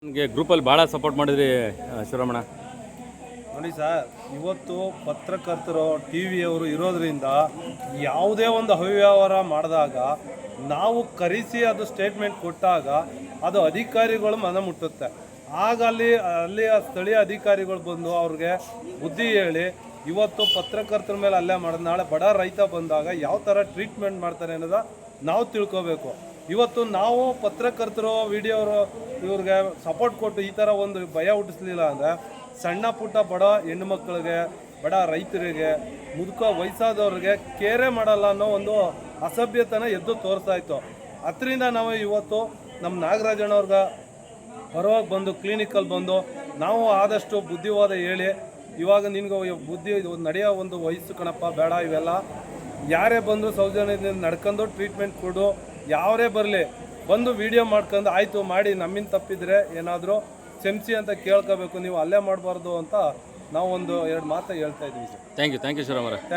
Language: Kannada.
ನಿಮಗೆ ಗ್ರೂಪಲ್ಲಿ ಭಾಳ ಸಪೋರ್ಟ್ ಮಾಡಿದ್ರಿ ಶಿವರಾಮಣ್ಣ. ನೋಡಿ ಸರ್, ಇವತ್ತು ಪತ್ರಕರ್ತರು ಟಿ ವಿಯವರು ಇರೋದ್ರಿಂದ ಯಾವುದೇ ಒಂದು ಅವ್ಯವಹಾರ ಮಾಡಿದಾಗ ನಾವು ಕರೆಸಿ ಅದು ಸ್ಟೇಟ್ಮೆಂಟ್ ಕೊಟ್ಟಾಗ ಅದು ಅಧಿಕಾರಿಗಳು ಮನ ಮುಟ್ಟುತ್ತೆ. ಆಗ ಅಲ್ಲಿಯ ಸ್ಥಳೀಯ ಅಧಿಕಾರಿಗಳು ಬಂದು ಅವ್ರಿಗೆ ಬುದ್ಧಿ ಹೇಳಿ ಇವತ್ತು ಪತ್ರಕರ್ತರ ಮೇಲೆ ಅಲ್ಲೇ ಮಾಡೋದು, ನಾಳೆ ಬಡ ರೈತ ಬಂದಾಗ ಯಾವ ಥರ ಟ್ರೀಟ್ಮೆಂಟ್ ಮಾಡ್ತಾರೆ ಅನ್ನೋದ ನಾವು ತಿಳ್ಕೊಬೇಕು. ಇವತ್ತು ನಾವು ಪತ್ರಕರ್ತರು ವಿಡಿಯೋರು ಇವ್ರಿಗೆ ಸಪೋರ್ಟ್ ಕೊಟ್ಟು ಈ ಥರ ಒಂದು ಭಯ ಹುಟ್ಟಿಸ್ಲಿಲ್ಲ ಅಂದರೆ ಸಣ್ಣ ಪುಟ್ಟ ಬಡ ಹೆಣ್ಣುಮಕ್ಕಳಿಗೆ, ಬಡ ರೈತರಿಗೆ, ಮುದುಕ ವಯಸ್ಸಾದವ್ರಿಗೆ ಕೇರೆ ಮಾಡಲ್ಲ ಅನ್ನೋ ಒಂದು ಅಸಭ್ಯತನ ಎದ್ದು ತೋರಿಸ್ತಾ ಇತ್ತು. ಅದರಿಂದ ನಾವು ಇವತ್ತು ನಮ್ಮ ನಾಗರಾಜಣ್ಣವ್ರಿಗೆ ಪರವಾಗಿ ಬಂದು ಕ್ಲಿನಿಕಲ್ಲಿ ಬಂದು ನಾವು ಆದಷ್ಟು ಬುದ್ಧಿವಾದ ಹೇಳಿ, ಇವಾಗ ನಿನಗೆ ಬುದ್ಧಿ ನಡೆಯೋ ಒಂದು ವಯಸ್ಸು ಕಣಪ್ಪ, ಬೇಡ ಇವೆಲ್ಲ, ಯಾರೇ ಬಂದರೂ ಸೌಜನ್ಯದಿಂದ ನಡ್ಕೊಂಡು ಟ್ರೀಟ್ಮೆಂಟ್ ಕೊಡು, ಯಾರೇ ಬರಲಿ ಬಂದು ವಿಡಿಯೋ ಮಾಡ್ಕೊಂಡು ಆಯಿತು ಮಾಡಿ ನಮ್ಮಿಂದ ತಪ್ಪಿದರೆ ಏನಾದರೂ ಕ್ಷಮಿಸಿ ಅಂತ ಕೇಳ್ಕೋಬೇಕು, ನೀವು ಅಲ್ಲೇ ಮಾಡಬಾರ್ದು ಅಂತ ನಾವು ಒಂದು ಎರಡು ಮಾತು ಹೇಳ್ತಾ ಇದ್ದೀವಿ sir. Thank you Shivaramanna. Thank you.